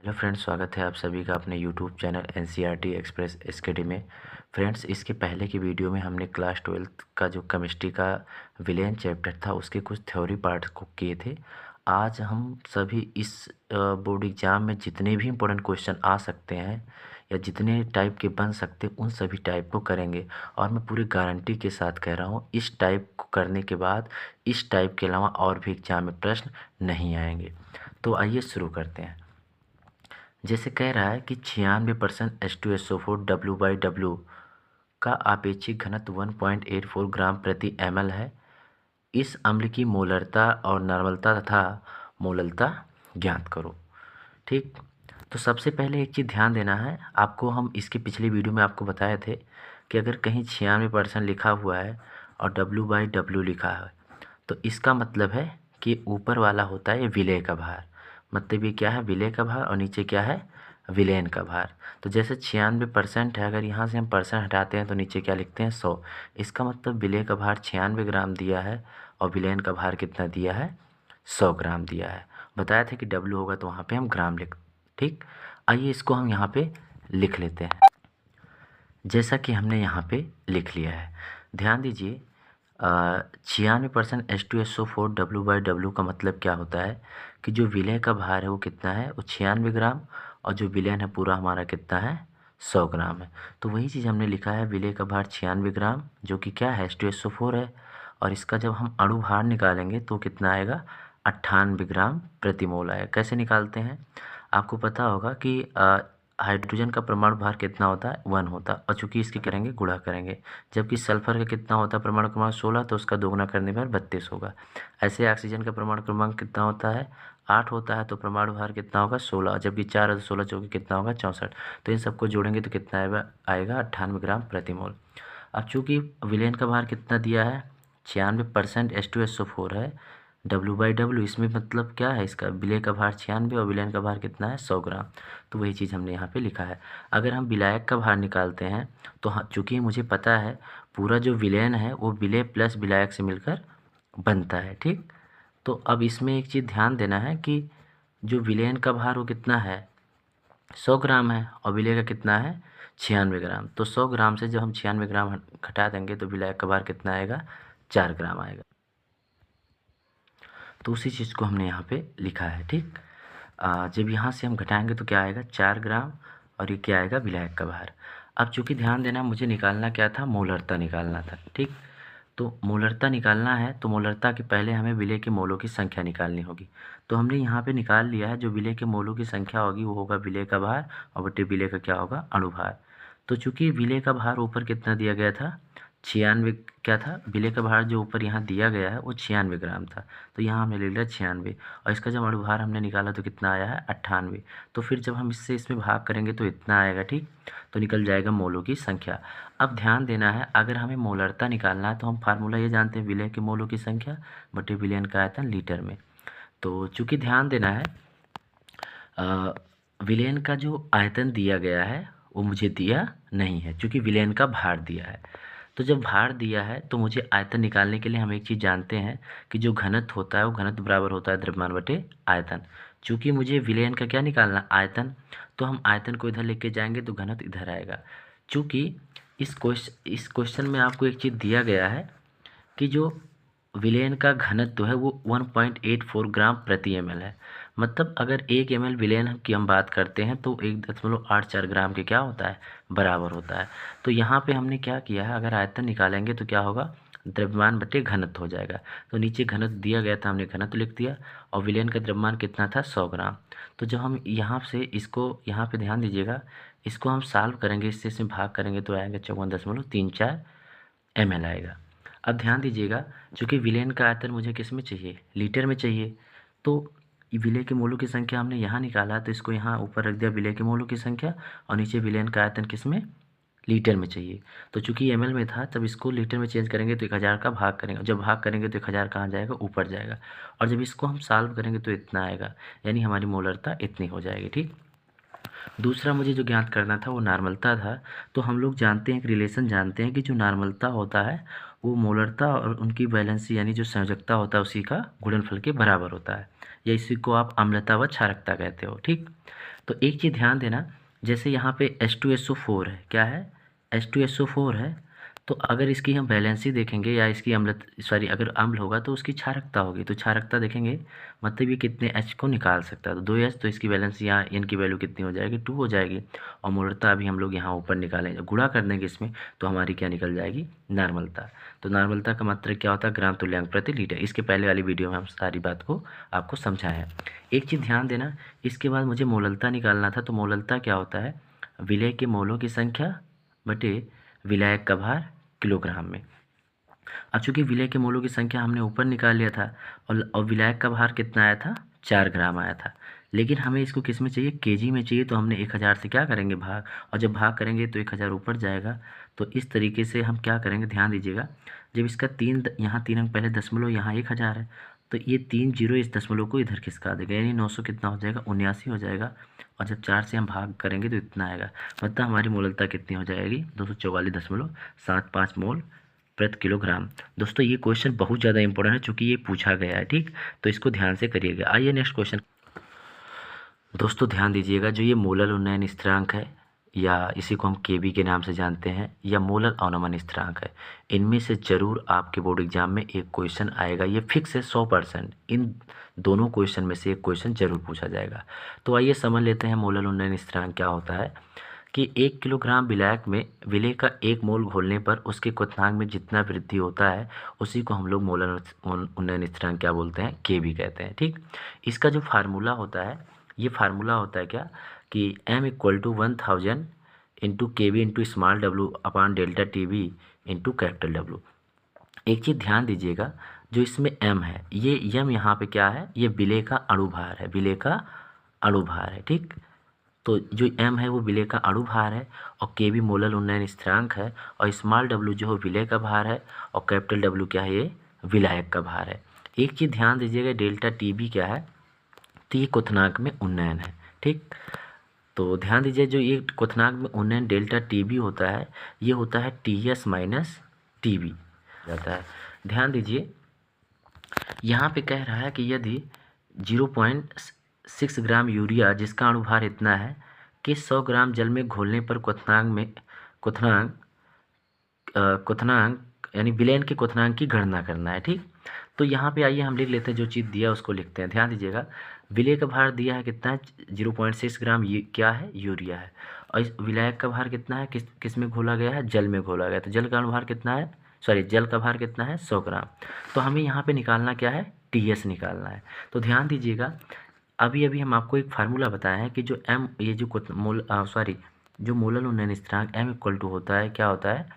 Hello friends, स्वागत है आप सभी का अपने YouTube channel NCERT express study में। फ्रेंड्स, इसके पहले की वीडियो में हमने क्लास 12th का जो केमिस्ट्री का विलेन चैप्टर था उसके कुछ थ्योरी पार्ट को किए थे। आज हम सभी इस बोर्ड एग्ज़ाम में जितने भी इम्पोर्टेंट क्वेश्चन आ सकते हैं या जितने टाइप के बन सकते हैं उन सभी टाइप को करेंगे। और मैं पूरी गारंटी के साथ कह रहा हूँ, इस टाइप को करने के बाद इस टाइप के अलावा और भी एग्ज़ाम में प्रश्न नहीं आएंगे। तो आइए शुरू करते हैं। जैसे कह रहा है कि 96% H2SO4 W/W का आपेक्षिक घनत्व 1.84 ग्राम प्रति ml है। इस अम्ल की मोलरता और नॉर्मलता तथा मोललता ज्ञात करो। ठीक, तो सबसे पहले एक चीज़ ध्यान देना है आपको। हम इसके पिछले वीडियो में आपको बताए थे कि अगर कहीं 96% लिखा हुआ है और W/W लिखा है तो इसका मतलब है कि ऊपर वाला होता है विलेय का भार। मतलब ये क्या है, विलेय का भार, और नीचे क्या है, विलेन का भार। तो जैसे 96% है, अगर यहाँ से हम परसेंट हटाते हैं तो नीचे क्या लिखते हैं, 100। इसका मतलब विलेय का भार 96 ग्राम दिया है और विलेन का भार कितना दिया है, 100 ग्राम दिया है। बताया था कि डब्लू होगा तो वहाँ पे हम ग्राम लिख। ठीक, आइए इसको हम यहाँ पे लिख लेते हैं जैसा कि हमने यहाँ पे लिख लिया है। ध्यान दीजिए, 96% H2SO4 W/W का मतलब क्या होता है कि जो विलेय का भार है वो कितना है, वो 96 ग्राम, और जो विलेन है पूरा हमारा कितना है, 100 ग्राम है। तो वही चीज़ हमने लिखा है, विलेय का भार 96 ग्राम जो कि क्या है, H2SO4 है। और इसका जब हम अणु भार निकालेंगे तो कितना आएगा, 98 ग्राम प्रति मोल आएगा। कैसे निकालते हैं, आपको पता होगा कि हाइड्रोजन का परमाणु भार कितना होता है, 1 होता है, और चूंकि इसकी करेंगे गुणा करेंगे। जबकि सल्फर का कितना होता है परमाणु क्रमांक 16, तो उसका दोगुना करने पर 32 होगा। ऐसे ऑक्सीजन का परमाणु क्रमांक कितना होता है, 8 होता है, तो परमाणु भार कितना होगा, 16। जबकि 4 और 16 चौके कितना होगा, 64। तो इन सबको जोड़ेंगे तो कितना आएगा 98 ग्राम प्रति मोल। अब चूँकि विलेन का भार कितना दिया है, 96% H2SO4 है, W/W इसमें मतलब क्या है, इसका विलेय का भार 96 और विलेन का भार कितना है, 100 ग्राम। तो वही चीज़ हमने यहाँ पे लिखा है। अगर हम विलायक का भार निकालते हैं तो हाँ, चूँकि मुझे पता है पूरा जो विलेन है वो विलेय प्लस विलायक से मिलकर बनता है। ठीक, तो अब इसमें एक चीज़ ध्यान देना है कि जो विलेन का भार वो कितना है, 100 ग्राम है, और विलेय का कितना है, 96 ग्राम। तो 100 ग्राम से जब हम 96 ग्राम घटा देंगे तो विलायक का भार कितना आएगा, 4 ग्राम आएगा। तो उसी चीज़ को हमने यहाँ पे लिखा है। ठीक, जब यहाँ से हम घटाएंगे तो क्या आएगा, 4 ग्राम, और ये क्या आएगा, विलायक का भार। अब चूँकि ध्यान देना, मुझे निकालना क्या था, मोलरता निकालना था। ठीक, तो मोलरता निकालना है तो मोलरता के पहले हमें विलेय के मोलों की संख्या निकालनी होगी। तो हमने यहाँ पे निकाल लिया है, जो विलेय के मोलों की संख्या होगी वो होगा विलेय का भार, और बटे विलेय का क्या होगा, अणुभार। तो चूँकि विलेय का भार ऊपर कितना दिया गया था, 96, क्या था, विलेय का भार जो ऊपर यहाँ दिया गया है वो 96 ग्राम था, तो यहाँ हमने ले लिया 96, और इसका जब अणुभार हमने निकाला तो कितना आया है, 98। तो फिर जब हम इससे इसमें भाग करेंगे तो इतना आएगा। ठीक, तो निकल जाएगा मोलों की संख्या। अब ध्यान देना है, अगर हमें मोलरता निकालना है तो हम फार्मूला ये जानते हैं, विलेय के मोलों की संख्या बटे विलेयन का आयतन लीटर में। तो चूँकि ध्यान देना है, विलेयन का जो आयतन दिया गया है वो मुझे दिया नहीं है, चूँकि विलेयन का भार दिया है। तो जब भार दिया है तो मुझे आयतन निकालने के लिए हम एक चीज़ जानते हैं कि जो घनत्व होता है वो घनत्व बराबर होता है द्रव्यमान बटे आयतन। चूँकि मुझे विलेयन का क्या निकालना, आयतन, तो हम आयतन को इधर लेके जाएंगे तो घनत्व इधर आएगा। चूँकि इस क्वेश्चन में आपको एक चीज़ दिया गया है कि जो विलेयन का घनत्व है वो 1.84 ग्राम प्रति ml है। मतलब अगर 1 ml विलेयन की हम बात करते हैं तो 1.84 ग्राम के क्या होता है, बराबर होता है। तो यहाँ पे हमने क्या किया है, अगर आयतन निकालेंगे तो क्या होगा, द्रव्यमान बटे घनत्व हो जाएगा। तो नीचे घनत्व दिया गया था, हमने घनत्व लिख दिया, और विलेयन का द्रव्यमान कितना था, 100 ग्राम। तो जब हम यहाँ से इसको, यहाँ पे ध्यान दीजिएगा, इसको हम सॉल्व करेंगे, इससे इसमें भाग करेंगे तो आएगा 54.34 ml आएगा। अब ध्यान दीजिएगा, चूँकि विलेयन का आयतन मुझे किस में चाहिए, लीटर में चाहिए, तो विलेय के मोलों की संख्या हमने यहाँ निकाला, तो इसको यहाँ ऊपर रख दिया विलेय के मोलों की संख्या, और नीचे विलेयन का आयतन किस में, लीटर में चाहिए। तो चूँकि ml में था, तब इसको लीटर में चेंज करेंगे तो 1000 का भाग करेंगे, जब भाग करेंगे तो 1000 कहाँ जाएगा, ऊपर जाएगा, और जब इसको हम सॉल्व करेंगे तो इतना आएगा, यानी हमारी मोलरता इतनी हो जाएगी। ठीक, दूसरा मुझे जो ज्ञात करना था वो नॉर्मलता था। तो हम लोग जानते हैं, एक रिलेशन जानते हैं कि जो नॉर्मलता होता है वो मोलरता और उनकी वैलेंसी यानी जो संयोजकता होता है उसी का गुणनफल के बराबर होता है, या इसी को आप अम्लता व क्षारकता कहते हो। ठीक, तो एक चीज़ ध्यान देना, जैसे यहाँ पे H2SO4 है, क्या है, H2SO4 है, तो अगर इसकी हम वैलेंसी देखेंगे या इसकी अगर अम्ल होगा तो उसकी क्षारकता होगी, तो क्षारकता देखेंगे मतलब ये कितने H को निकाल सकता है, तो 2H, तो इसकी वैलेंसी यहाँ N की वैल्यू कितनी हो जाएगी, 2 हो जाएगी। और मोलरता अभी हम लोग यहाँ ऊपर निकालेंगे, गुणा कर देंगे इसमें, तो हमारी क्या निकल जाएगी, नार्मलता। तो नार्मलता का मात्रक क्या होता है, ग्राम तुल्यांक प्रति लीटर। इसके पहले वाली वीडियो में हम सारी बात को आपको समझाए हैं। एक चीज़ ध्यान देना, इसके बाद मुझे मोललता निकालना था, तो मोललता क्या होता है, विलय के मोलों की संख्या बटे विलायक का भार किलोग्राम में। अब चूंकि विलय के मोलों की संख्या हमने ऊपर निकाल लिया था और विलायक का भार कितना आया था, 4 ग्राम आया था, लेकिन हमें इसको किस में चाहिए, केजी में चाहिए, तो हमने 1000 से क्या करेंगे, भाग, और जब भाग करेंगे तो 1000 ऊपर जाएगा। तो इस तरीके से हम क्या करेंगे, ध्यान दीजिएगा, जब इसका यहाँ 3 अंक पहले दशमलव, यहाँ 1000 है, तो ये 3 जीरो इस दशमलव को इधर खिसका देगा, यानी 900 कितना हो जाएगा, 79 हो जाएगा। और जब 4 से हम भाग करेंगे तो इतना आएगा, मतलब हमारी मोललता कितनी हो जाएगी, 244.75 मोल प्रति किलोग्राम। दोस्तों ये क्वेश्चन बहुत ज़्यादा इंपॉर्टेंट है, चूँकि ये पूछा गया है, ठीक, तो इसको ध्यान से करिएगा। आइए नेक्स्ट क्वेश्चन। दोस्तों ध्यान दीजिएगा, जो ये मोलर उन्नयन स्थिरांक है, या इसी को हम केबी के नाम से जानते हैं, या मोलर अवनमन स्थिरांक है, इनमें से ज़रूर आपके बोर्ड एग्जाम में एक क्वेश्चन आएगा, ये फिक्स है 100%, इन दोनों क्वेश्चन में से एक क्वेश्चन जरूर पूछा जाएगा। तो आइए समझ लेते हैं मोलर उन्नयन स्थिरांक क्या होता है, कि 1 किलोग्राम विलायक में विलेय का 1 मोल घोलने पर उसके क्वथनांक में जितना वृद्धि होता है उसी को हम लोग मोलर उन्नयन स्थिरांक क्या बोलते हैं, केबी कहते हैं, ठीक। इसका जो फार्मूला होता है, ये फार्मूला होता है क्या, कि m = 1000 into K B into small W upon delta T B into capital W. एक चीज़ ध्यान दीजिएगा, जो इसमें m है, ये m यहाँ पे क्या है, ये विलेय का अणुभार है, विलेय का अणुभार है, ठीक। तो जो m है वो विलेय का अणुभार है, और के बी मोलर उन्नयन स्थिरांक है, और स्मॉल w जो है विलेय का भार है, और कैपिटल W क्या है, ये विलायक का भार है। एक चीज़ ध्यान दीजिएगा, डेल्टा टी बी क्या है, तो ये क्वथनांक में उन्नयन है, ठीक। तो ध्यान दीजिए, जो ये क्वथनांक में उन्नयन डेल्टा टी बी होता है, ये होता है TS माइनस टी बी जाता है। ध्यान दीजिए, यहाँ पे कह रहा है कि यदि 0.6 ग्राम यूरिया जिसका अणुभार इतना है कि 100 ग्राम जल में घोलने पर क्वथनांक यानी विलयन के क्वथनांक की गणना करना है, ठीक। तो यहाँ पे आइए हम लिख लेते हैं, जो चीज़ दिया उसको लिखते हैं। ध्यान दीजिएगा, विलय का भार दिया है कितना है, 0.6 ग्राम, ये क्या है, यूरिया है, और इस विलायक का भार कितना है, किस में घोला गया है, जल में घोला गया, तो जल का अणुभार कितना है, जल का भार कितना है, 100 ग्राम। तो हमें यहाँ पे निकालना क्या है, TS निकालना है। तो ध्यान दीजिएगा, अभी हम आपको एक फार्मूला बताया है कि जो m, ये जो जो मोलर उन्नयन स्थिरांक m = होता है, क्या होता है,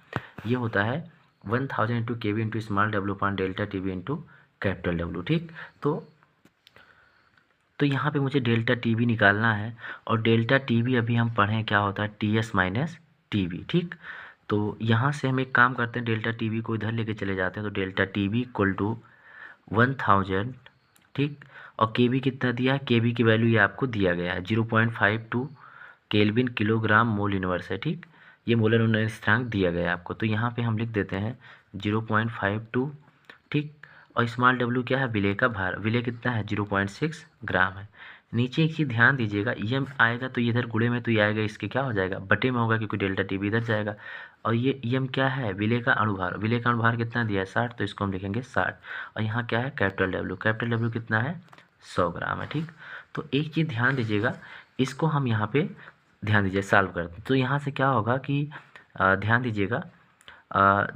ये होता है 1000 into K B into small W upon delta T B into capital W, ठीक। तो यहाँ पे मुझे डेल्टा टी बी निकालना है, और डेल्टा टी बी अभी हम पढ़ें क्या होता है, TS माइनस टी बी, ठीक। तो यहाँ से हम एक काम करते हैं, डेल्टा टी बी को इधर लेके चले जाते हैं, तो डेल्टा टी बी = 1000, ठीक। और के बी कितना दिया है, के बी की वैल्यू ये आपको दिया गया है 0.52 केल्विन किलोग्राम मोल इनवर्स है, ठीक। ये मोलर उन्नयन स्थिरांक दिया गया है आपको, तो यहाँ पे हम लिख देते हैं 0.52, ठीक। और स्मॉल w क्या है, विलेय का भार, विलेय कितना है, 0.6 ग्राम है। नीचे एक चीज़ ध्यान दीजिएगा, यम आएगा तो इधर गुणे में तो ये आएगा, इसके क्या हो जाएगा, बटे में होगा, क्योंकि डेल्टा टी बी इधर जाएगा। और ये यम क्या है, विलेय का अणुभार, विलेय का अणुभार कितना दिया है, 60, तो इसको हम लिखेंगे 60। और यहाँ क्या है, कैपिटल W कितना है, 100 ग्राम है, ठीक। तो एक चीज़ ध्यान दीजिएगा, इसको हम यहाँ पे ध्यान दीजिए सॉल्व करते हैं, तो यहाँ से क्या होगा कि ध्यान दीजिएगा,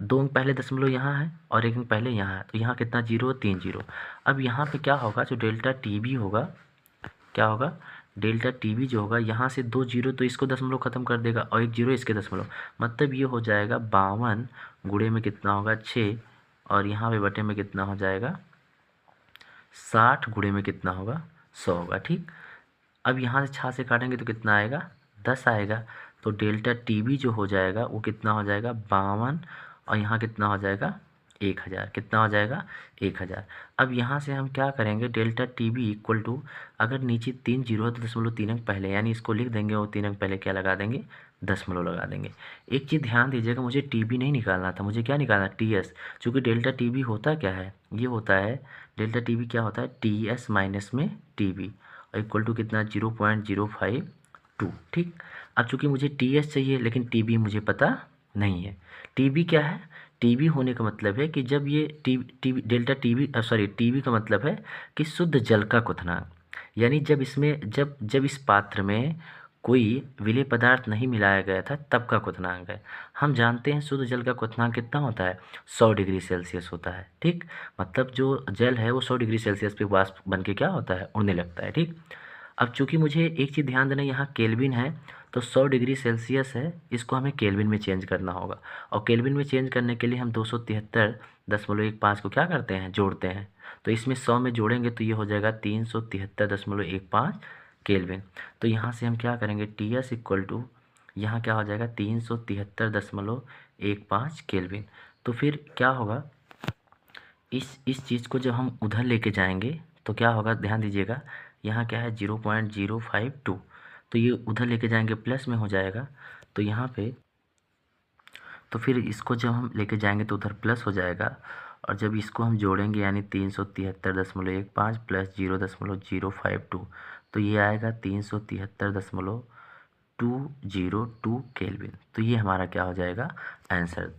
2 अंक पहले दशमलव यहाँ है और 1 अंक पहले यहाँ है, तो यहाँ कितना, 0, 3 0। अब यहाँ पे क्या होगा, जो डेल्टा टी बी होगा, क्या होगा, डेल्टा टी बी जो होगा, यहाँ से 2 0 तो इसको दशमलव खत्म कर देगा, और 1 0 इसके दशमलव, मतलब ये हो जाएगा 52 गुणे में कितना होगा, 6, और यहाँ पे बटे में कितना हो जाएगा, 60 गुणे में कितना होगा, 100 होगा, ठीक। अब यहाँ से 6 से काटेंगे तो कितना आएगा, 10 आएगा। तो डेल्टा टी बी जो हो जाएगा वो कितना हो जाएगा, 52, और यहाँ कितना हो जाएगा, 1000, कितना हो जाएगा, 1000। अब यहाँ से हम क्या करेंगे, डेल्टा टी बी = अगर नीचे 3 0 है तो 0.3 अंक पहले, यानी इसको लिख देंगे, और 3 अंक पहले क्या लगा देंगे, दशमलव लगा देंगे। एक चीज़ ध्यान दीजिएगा, मुझे टी बी नहीं निकालना था, मुझे क्या निकालना, TS। चूँकि डेल्टा टी बी होता क्या है, ये होता है, डेल्टा टी बी क्या होता है, TS माइनस में टी बी, और इक्वल टू कितना, 0.05 2। ठीक, अब चूँकि मुझे TH चाहिए लेकिन TB मुझे पता नहीं है। TB क्या है? TB होने का मतलब है कि जब ये डेल्टा TB का मतलब है कि शुद्ध जल का क्वथनांक, यानी जब इस पात्र में कोई विलेय पदार्थ नहीं मिलाया गया था तब का क्वथनांक है। हम जानते हैं शुद्ध जल का क्वथनांक कितना होता है? 100 डिग्री सेल्सियस होता है। ठीक, मतलब जो जल है वो 100 डिग्री सेल्सियस पे वाष्प बन के क्या होता है? उड़ने लगता है। ठीक, अब चूँकि मुझे एक चीज़ ध्यान देना, यहाँ केल्विन है तो 100 डिग्री सेल्सियस है, इसको हमें केल्विन में चेंज करना होगा। और केल्विन में चेंज करने के लिए हम 273.15 को क्या करते हैं? जोड़ते हैं। तो इसमें 100 में जोड़ेंगे तो ये हो जाएगा 373.15 केल्विन। तो यहाँ से हम क्या करेंगे? TS इक्वल टू यहाँ क्या हो जाएगा? 373.15 केल्विन। तो फिर क्या होगा? इस चीज़ को जब हम उधर लेके जाएंगे तो क्या होगा? ध्यान दीजिएगा, यहाँ क्या है? 0.052, तो ये उधर लेके जाएंगे प्लस में हो जाएगा। तो यहाँ पे तो फिर इसको जब हम लेके जाएंगे तो उधर प्लस हो जाएगा, और जब इसको हम जोड़ेंगे यानी 373.15 प्लस 0.052, तो ये आएगा 373.202 केल्विन। तो ये हमारा क्या हो जाएगा? आंसर।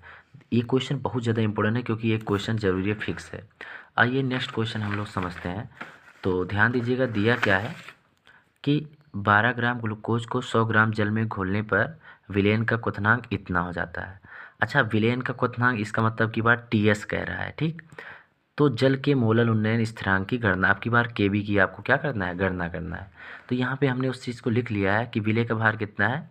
ये क्वेश्चन बहुत ज़्यादा इंपॉर्टेंट है क्योंकि ये क्वेश्चन जरूरी है, फिक्स है। आइए नेक्स्ट क्वेश्चन हम लोग समझते हैं। तो ध्यान दीजिएगा, दिया क्या है कि 12 ग्राम ग्लूकोज को 100 ग्राम जल में घोलने पर विलयन का क्वथनांक इतना हो जाता है। अच्छा, विलयन का क्वथनांक, इसका मतलब की बात TS कह रहा है। ठीक, तो जल के मोलल उन्नयन स्थिरांक की गणना, आपकी बार KB की आपको क्या करना है? गणना करना है। तो यहाँ पे हमने उस चीज़ को लिख लिया है कि विलय का भार कितना है?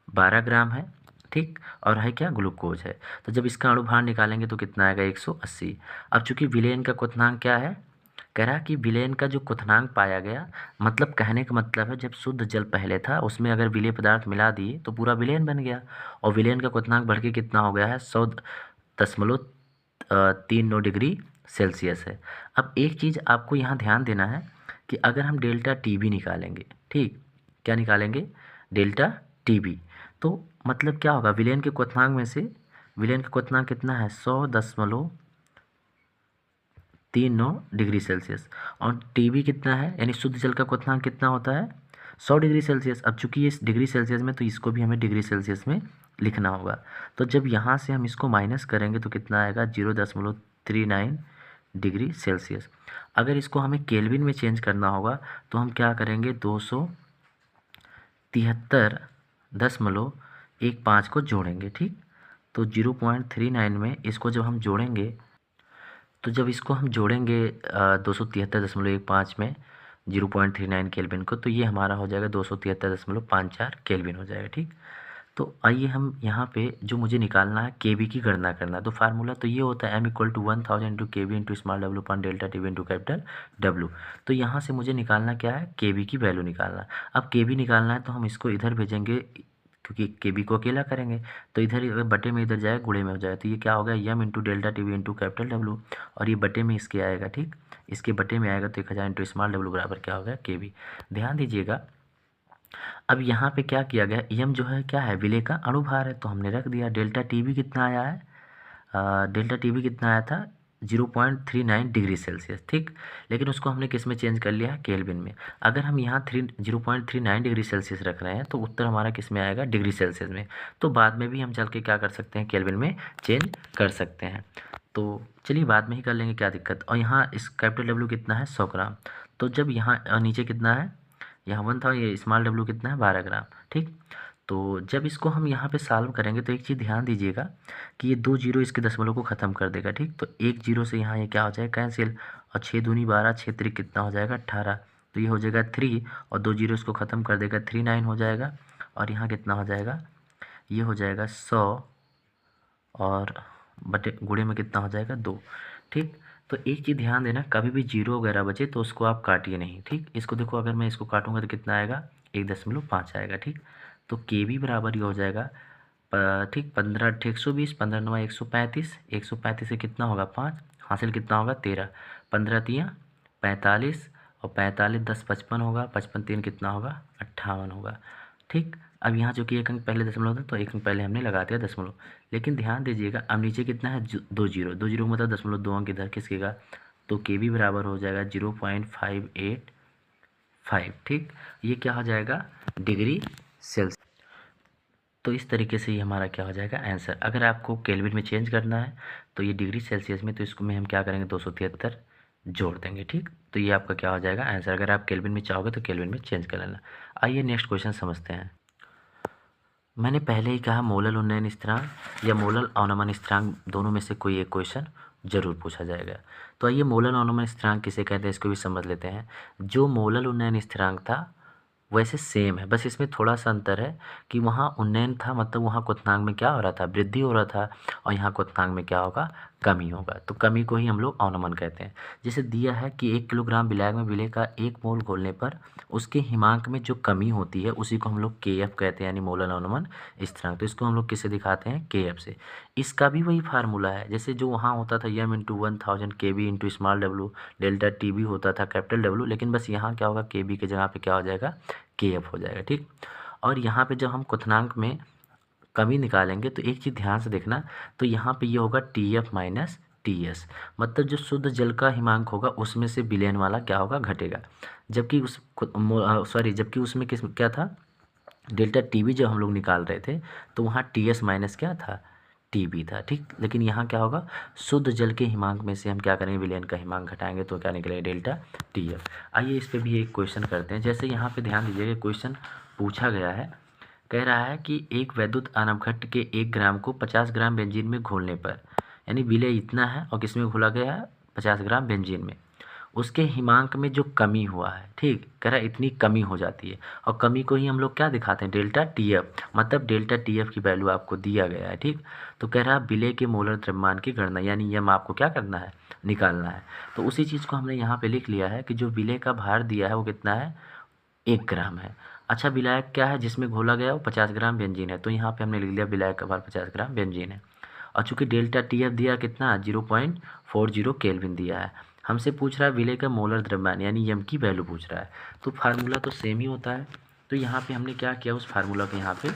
12 ग्राम है। ठीक, और है क्या? ग्लूकोज है। तो जब इसका अणुभार निकालेंगे तो कितना आएगा? 180। अब चूंकि विलयन का क्वथनांक क्या है? कह रहा है कि विलयन का जो क्वथनांक पाया गया, मतलब कहने का मतलब है जब शुद्ध जल पहले था उसमें अगर विलेय पदार्थ मिला दिए तो पूरा विलयन बन गया, और विलयन का क्वथनांक बढ़ के कितना हो गया है? 100.39 डिग्री सेल्सियस है। अब एक चीज़ आपको यहाँ ध्यान देना है कि अगर हम डेल्टा TB निकालेंगे, ठीक, क्या निकालेंगे? डेल्टा TB, तो मतलब क्या होगा? विलयन के क्वथनांक में से विलयन का क्वथनांक कितना है? 100.39 डिग्री सेल्सियस, और TB कितना है? यानी शुद्ध जल का क्वथनांक कितना होता है? 100 डिग्री सेल्सियस। अब चूंकि ये डिग्री सेल्सियस में, तो इसको भी हमें डिग्री सेल्सियस में लिखना होगा। तो जब यहाँ से हम इसको माइनस करेंगे तो कितना आएगा? 0.39 डिग्री सेल्सियस। अगर इसको हमें केल्विन में चेंज करना होगा तो हम क्या करेंगे? 273.15 को जोड़ेंगे। ठीक, तो 0.39 में इसको जब हम जोड़ेंगे, तो जब इसको हम जोड़ेंगे 273.15 में 0.39 केल्विन को, तो ये हमारा हो जाएगा 273.54 केल्विन हो जाएगा। ठीक, तो आइए हम यहाँ पे जो मुझे निकालना है KB की गणना करना है, तो फार्मूला तो ये होता है M = 1000 into KB into small w upon delta TB into capital W। तो यहाँ से मुझे निकालना क्या है? KB की वैल्यू निकालना। अब KB निकालना है तो हम इसको इधर भेजेंगे, क्योंकि KB को अकेला करेंगे तो इधर अगर बटे में इधर जाएगा गुणे में हो जाएगा, तो ये क्या होगा? M into delta TB into capital W, और ये बटे में इसके आएगा। ठीक, इसके बटे में आएगा तो 1000 इंटू स्मॉल w बराबर क्या होगा? KB। ध्यान दीजिएगा, अब यहाँ पे क्या किया गया? M जो है क्या है? विलेय का अणुभार है, तो हमने रख दिया। डेल्टा TB कितना आया है? डेल्टा TB कितना आया था? 0.39 डिग्री सेल्सियस। ठीक, लेकिन उसको हमने किस में चेंज कर लिया है? केल्विन में। अगर हम यहाँ 0.39 डिग्री सेल्सियस रख रहे हैं तो उत्तर हमारा किस में आएगा? डिग्री सेल्सियस में। तो बाद में भी हम चल के क्या कर सकते हैं? केल्विन में चेंज कर सकते हैं। तो चलिए बाद में ही कर लेंगे, क्या दिक्कत। और यहाँ इस कैपिटल W कितना है? 100 ग्राम। तो जब यहाँ नीचे कितना है? यहाँ 1 था, ये स्मॉल w कितना है? 12 ग्राम। ठीक, तो जब इसको हम यहाँ पे सॉल्व करेंगे तो एक चीज़ ध्यान दीजिएगा कि ये 2 जीरो इसके दशमलव को ख़त्म कर देगा। ठीक, तो 1 जीरो से यहाँ ये क्या हो जाएगा? कैंसिल, और 6 दूनी 12, 6 त्रिक कितना हो जाएगा? 18, तो ये हो जाएगा 3, और 2 जीरो इसको ख़त्म कर देगा, 39 हो जाएगा, और यहाँ कितना हो जाएगा? ये हो जाएगा 100, और बटे गुणे में कितना हो जाएगा? 2। ठीक, तो एक चीज़ ध्यान देना, कभी भी जीरो वगैरह बचे तो उसको आप काटिए नहीं। ठीक, इसको देखो, अगर मैं इसको काटूंगा तो कितना आएगा? 1.5 आएगा। ठीक, तो KB बराबर ये हो जाएगा ठीक 15 8 120, 15 9 135, 135 से कितना होगा? 5, हासिल कितना होगा? 13, 15 3 45, और 45 10 55 होगा, 55 3 कितना होगा? 58 होगा। ठीक, अब यहाँ जो कि एक अंक पहले दशमलव था तो एक अंक पहले हमने लगा दिया दशमलव, लेकिन ध्यान दीजिएगा अब नीचे कितना है? 2 जीरो, 2 जीरो मतलब दशमलव 2 अंक इधर खिसकेगा, तो KB बराबर हो जाएगा 0.585। ठीक, ये क्या हो जाएगा? Degree Celsius. तो इस तरीके से ये हमारा क्या हो जाएगा आंसर। अगर आपको केल्विन में चेंज करना है तो ये डिग्री सेल्सियस में, तो इसको में हम क्या करेंगे 273 जोड़ देंगे, ठीक। तो ये आपका क्या हो जाएगा आंसर। अगर आप केल्विन में चाहोगे तो केल्विन में चेंज कर लेना। आइए नेक्स्ट क्वेश्चन समझते हैं। मैंने पहले ही कहा मोलल उन्नयन स्थिरांक या मोलल अवनमन स्थिरांक, दोनों में से कोई एक क्वेश्चन जरूर पूछा जाएगा। तो आइए मोलल अवनमन स्थिरांक किसे कहते हैं इसको भी समझ लेते हैं। जो मोलल उन्नयन स्थिरांक था वैसे सेम है, बस इसमें थोड़ा सा अंतर है कि वहाँ उन्नयन था, मतलब वहाँ क्वथनांक में क्या हो रहा था, वृद्धि हो रहा था, और यहाँ क्वथनांक में क्या होगा, कमी होगा। तो कमी को ही हम लोग अवनमन कहते हैं। जैसे दिया है कि 1 किलोग्राम विलायक में विलेय का 1 मोल घोलने पर उसके हिमांक में जो कमी होती है उसी को हम लोग KF कहते हैं, यानी मोलल अवनमन स्थिरांक। तो इसको हम लोग किससे दिखाते हैं, KF से। इसका भी वही फार्मूला है, जैसे जो वहाँ होता था m × 1000 KB × small w, delta TB होता था कैपिटल W, लेकिन बस यहाँ क्या होगा, KB की जगह पे क्या हो जाएगा, KF हो जाएगा, ठीक। और यहाँ पे जब हम क्वथनांक में कमी निकालेंगे तो एक चीज़ ध्यान से देखना, तो यहाँ पे ये होगा TF - TS, मतलब जो शुद्ध जल का हिमांक होगा उसमें से विलयन वाला क्या होगा, घटेगा। जबकि जबकि उसमें क्या था, डेल्टा TB जब हम लोग निकाल रहे थे तो वहाँ TS माइनस क्या था, TB था, ठीक। लेकिन यहाँ क्या होगा, शुद्ध जल के हिमांक में से हम क्या करेंगे, विलयन का हिमांक घटाएंगे तो क्या निकलेगा, डेल्टा TF। आइए इस पे भी एक क्वेश्चन करते हैं। जैसे यहाँ पे ध्यान दीजिएगा, क्वेश्चन पूछा गया है, कह रहा है कि एक वैद्युत आनवघट्ट के 1 ग्राम को 50 ग्राम बेंजीन में घोलने पर, यानी विलेय इतना है और किसमें घोला गया है, 50 ग्राम बेंजीन में, उसके हिमांक में जो कमी हुआ है, ठीक, कह रहा है इतनी कमी हो जाती है। और कमी को ही हम लोग क्या दिखाते हैं, डेल्टा TF, मतलब डेल्टा TF की वैल्यू आपको दिया गया है, ठीक। तो कह रहा है विलेय के मोलर द्रव्यमान की गणना, यानी यम आपको क्या करना है, निकालना है। तो उसी चीज़ को हमने यहाँ पे लिख लिया है कि जो विलेय का भार दिया है वो कितना है, 1 ग्राम है। अच्छा, विलायक क्या है जिसमें घोला गया वो 50 ग्राम बेंजीन है, तो यहाँ पे हमने लिख लिया विलायक का भार 50 ग्राम बेंजीन है। और चूंकि डेल्टा TF दिया कितना, 0.40 केल्विन दिया है। हमसे पूछ रहा है विलेय का मोलर द्रव्यमान, यानी यम की वैल्यू पूछ रहा है। तो फार्मूला तो सेम ही होता है। तो यहाँ पे हमने क्या किया, उस फार्मूला को यहाँ पे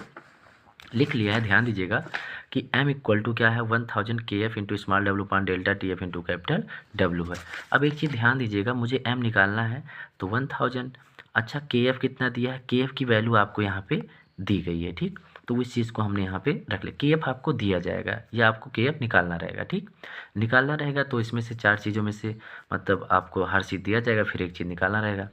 लिख लिया है। ध्यान दीजिएगा कि m = क्या है, 1000 KF × स्मॉल w पान डेल्टा TF × कैपिटल W है। अब एक चीज़ ध्यान दीजिएगा, मुझे m निकालना है तो 1000, अच्छा KF कितना दिया है, KF की वैल्यू आपको यहाँ पे दी गई है, ठीक। तो इस चीज़ को हमने यहाँ पे रख लिया, KF आपको दिया जाएगा या आपको KF निकालना रहेगा, ठीक। निकालना रहेगा तो इसमें से 4 चीज़ों में से मतलब आपको हर चीज़ दिया जाएगा, फिर एक चीज़ निकालना रहेगा।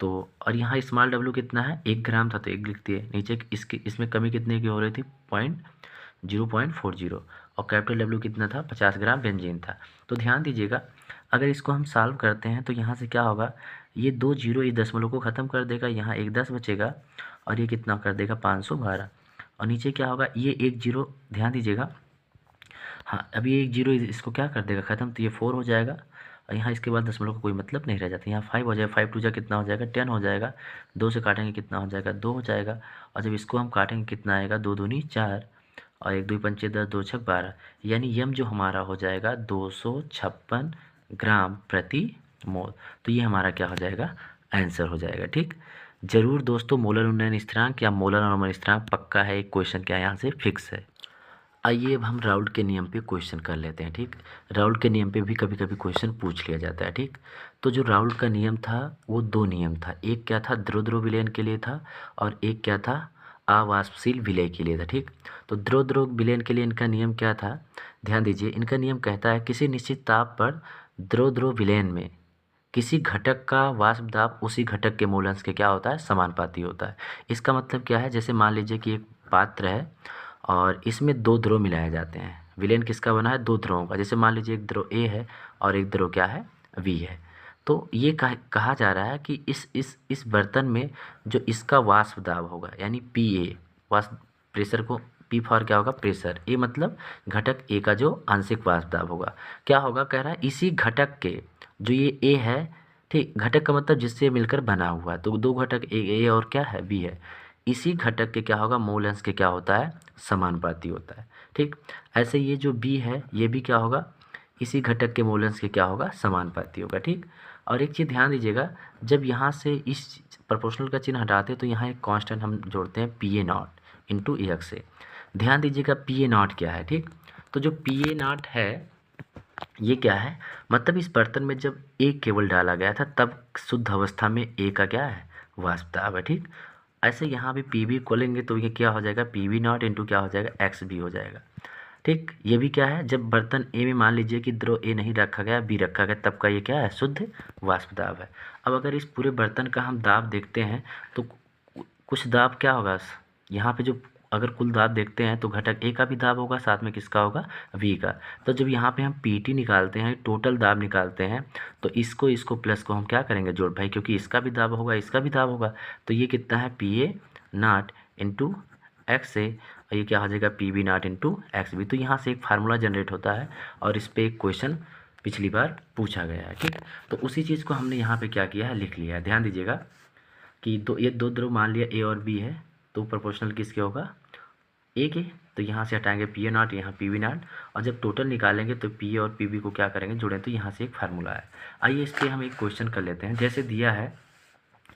तो और यहाँ स्मॉल w कितना है, 1 ग्राम था तो 1 लिख दिए, नीचे इसमें कमी कितने की हो रही थी, 0.40, और कैपिटल W कितना था, 50 ग्राम बेंजीन था। तो ध्यान दीजिएगा, अगर इसको हम सॉल्व करते हैं तो यहाँ से क्या होगा, ये 2 जीरो इस दशमलव को ख़त्म कर देगा, यहाँ एक 10 बचेगा, और ये कितना कर देगा, 512। और नीचे क्या होगा, ये 1 जीरो, ध्यान दीजिएगा, हाँ अभी 1 जीरो इसको क्या कर देगा ख़त्म, तो ये 4 हो जाएगा, और यहाँ इसके बाद दशमलव का कोई मतलब नहीं रह जाता। यहाँ 5 हो जाएगा, 5 2 जा कितना हो जाएगा, 10 हो जाएगा, 2 से काटेंगे कितना हो जाएगा, 2 हो जाएगा। और जब इसको हम काटेंगे कितना आएगा, 2 दूनी 4, और 1 2 पंचे 10, 2 छक 12, यानी यम जो हमारा हो जाएगा 256 ग्राम प्रति मोल। तो ये हमारा क्या हो जाएगा, आंसर हो जाएगा, ठीक। जरूर दोस्तों, मोलर उन्नयन स्थिरांक या मोलर अवनमन स्थिरांक पक्का है, एक क्वेश्चन क्या यहाँ से फिक्स है। आइए अब हम राउल्ट के नियम पे क्वेश्चन कर लेते हैं, ठीक। राउल्ट के नियम पे भी कभी कभी क्वेश्चन पूछ लिया जाता है, ठीक। तो जो राउल्ट का नियम था वो 2 नियम था, एक क्या था, द्रव द्रव विलयन के लिए था, और एक क्या था, अवाष्पशील विलय के लिए था, ठीक। तो द्रव द्रव विलयन के लिए इनका नियम क्या था, ध्यान दीजिए, इनका नियम कहता है किसी निश्चित ताप पर द्रव द्रव विलयन में किसी घटक का वाष्प दाब उसी घटक के मूल अंश के क्या होता है, समानुपाती होता है। इसका मतलब क्या है, जैसे मान लीजिए कि एक पात्र है और इसमें 2 द्रव मिलाए जाते हैं, विलयन किसका बना है, 2 द्रवों का। जैसे मान लीजिए एक द्रव A है और एक द्रव क्या है, V है। तो ये कहा जा रहा है कि इस बर्तन में जो इसका वाष्प दाब होगा, यानी PA, वाष्प प्रेशर को, P फॉर क्या होगा, प्रेशर, A मतलब घटक A का जो आंशिक वाष्प दाब होगा, क्या होगा, कह रहा है इसी घटक के, जो ये A है, ठीक, घटक का मतलब जिससे मिलकर बना हुआ है, तो 2 घटक A और क्या है, B है, इसी घटक के क्या होगा, मूल अंश के क्या होता है, समानुपाती होता है, ठीक। ऐसे ये जो B है ये भी क्या होगा, इसी घटक के मूल अंश के क्या होगा, समानुपाती होगा, ठीक। और एक चीज़ ध्यान दीजिएगा, जब यहाँ से इस प्रोपोर्शनल का चिन्ह हटाते हैं तो यहाँ एक कांस्टेंट हम जोड़ते हैं PA0 इंटू AX से। ध्यान दीजिएगा PA0 क्या है, ठीक। तो जो PA0 है ये क्या है, मतलब इस बर्तन में जब एक केवल डाला गया था तब शुद्ध अवस्था में A का क्या है, वाष्प दाब है, ठीक। ऐसे यहाँ भी पी बी खोलेंगे तो ये क्या हो जाएगा, पी बी नॉट इंटू क्या हो जाएगा, एक्स बी हो जाएगा। ठीक, ये भी क्या है, जब बर्तन ए में मान लीजिए कि द्रव ए नहीं रखा गया, बी रखा गया, तब का ये क्या है, शुद्ध वाष्प दाब है। अब अगर इस पूरे बर्तन का हम दाब देखते हैं तो कुछ दाब क्या होगा यहाँ पे, जो अगर कुल दाब देखते हैं तो घटक ए का भी दाब होगा, साथ में किसका होगा, वी का। तो जब यहाँ पे हम पीटी निकालते हैं, टोटल दाब निकालते हैं, तो इसको प्लस को हम क्या करेंगे, जोड़ भाई, क्योंकि इसका भी दाब होगा, इसका भी दाब होगा। तो ये कितना है, P A not into X A, और ये क्या हो जाएगा, P B not into X B. तो यहाँ से एक फार्मूला जनरेट होता है और इस पर एक क्वेश्चन पिछली बार पूछा गया है। ठीक, तो उसी चीज़ को हमने यहाँ पे क्या किया है, लिख लिया है। ध्यान दीजिएगा कि ये दो द्रव मान लिया ए और बी है, तो प्रोपोर्शनल किसके होगा, ए के। तो यहाँ से हटाएंगे पी ए नॉट, यहाँ पी बी नॉट, और जब टोटल निकालेंगे तो पी ए और पी बी को क्या करेंगे, जोड़ें, तो यहाँ से एक फार्मूला है। आइए इस पर हम एक क्वेश्चन कर लेते हैं। जैसे दिया है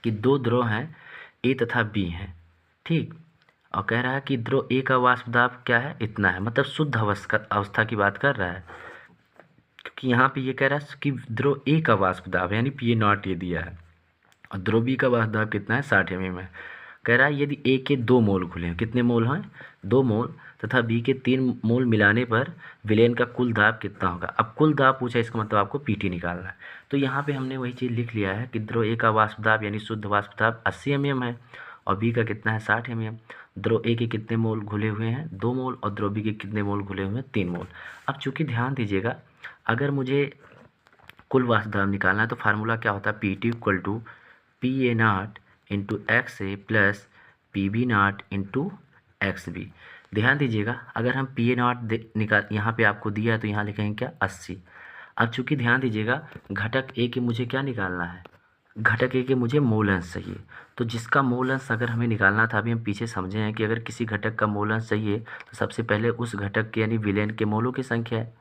कि दो द्रव हैं ए तथा बी हैं, ठीक, और कह रहा है कि द्रव ए का वाष्प दाब क्या है, इतना है, मतलब शुद्ध अवस्था की बात कर रहा है, क्योंकि यहाँ पे ये कह रहा है कि द्रव ए का वाष्प दाब यानी पी ए नॉट ये दिया है, और द्रव बी का वाष्प दाब कितना है, 60 mm है। कह रहा है यदि ए के 2 मोल खुले हैं, कितने मोल हैं, 2 मोल, तथा बी के 3 मोल मिलाने पर विलेन का कुल दाब कितना होगा। अब कुल दाब पूछा, इसका मतलब आपको पीटी निकालना है। तो यहाँ पे हमने वही चीज़ लिख लिया है कि द्रव ए का वाष्प दाब यानी शुद्ध वाष्प दाब 80 mm है, और बी का कितना है, 60 mm। द्रव ए के कितने मोल घुले हुए हैं, 2 मोल, और द्रव बी के कितने मोल घुले हुए हैं, 3 मोल। अब चूँकि ध्यान दीजिएगा, अगर मुझे कुल वाष्प दाब निकालना है तो फार्मूला क्या होता है, P T equal to P A not into X A plus P B not into X B. ध्यान दीजिएगा, अगर हम पी ए नॉट निकाल, यहाँ पे आपको दिया है तो यहाँ लिखेंगे क्या, 80। अब चूँकि ध्यान दीजिएगा, घटक ए के मुझे क्या निकालना है, घटक ए के मुझे मोल अंश चाहिए। तो जिसका मोल अंश अगर हमें निकालना था, अभी हम पीछे समझे हैं कि अगर किसी घटक का मोल अंश चाहिए तो सबसे पहले उस घटक के यानी विलेन के मोलों की संख्या है।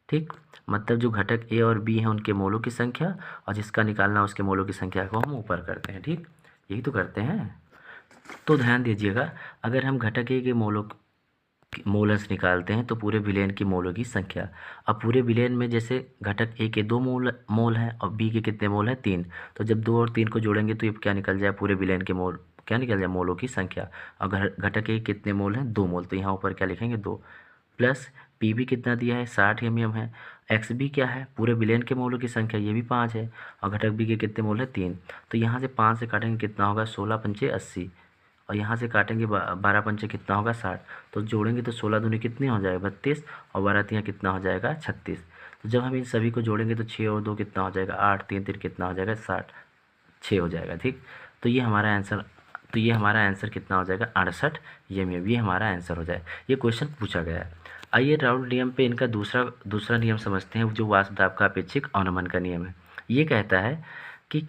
ठीक, मतलब जो घटक ए और बी हैं उनके मोलों की संख्या, और जिसका निकालना उसके मोलों की संख्या को हम ऊपर करते हैं। ठीक, यही तो करते हैं। तो ध्यान दीजिएगा, अगर हम घटक ए के मोल अंश निकालते हैं तो पूरे विलेन की मोलों की संख्या। अब पूरे विलेन में जैसे घटक ए के 2 मोल हैं और बी के कितने मोल हैं, 3। तो जब 2 और 3 को जोड़ेंगे तो ये क्या निकल जाए, पूरे विलेन के मोल क्या निकल जाए, मोलों की संख्या। और घटक ए कितने मोल हैं, 2 मोल, तो यहाँ ऊपर क्या लिखेंगे, 2, प्लस पी बी कितना दिया है, 60 mm है। एक्स बी क्या है, पूरे विलेन के मोलों की संख्या, ये भी 5 है, और घटक बी के कितने मोल है, 3। तो यहाँ से 5 से काटेंगे कितना होगा, 16 पंचे 80, और यहाँ से काटेंगे 12 पंचे कितना होगा, 60। तो जोड़ेंगे तो 16 दूनी कितने हो जाएगा, 32, और 12 तियाँ कितना हो जाएगा, 36। तो जब हम इन सभी को जोड़ेंगे तो 6 और 2 कितना हो जाएगा, 8, 3 3 कितना हो जाएगा, 60, 6 हो जाएगा। ठीक, तो ये हमारा आंसर कितना हो जाएगा, 68 mm। ये हमारा आंसर हो जाए, ये क्वेश्चन पूछा गया है। आइए राउल्ट नियम पे इनका दूसरा नियम समझते हैं, जो वाष्प दाब का अपेक्षिक अवनमन का नियम है। ये कहता है कि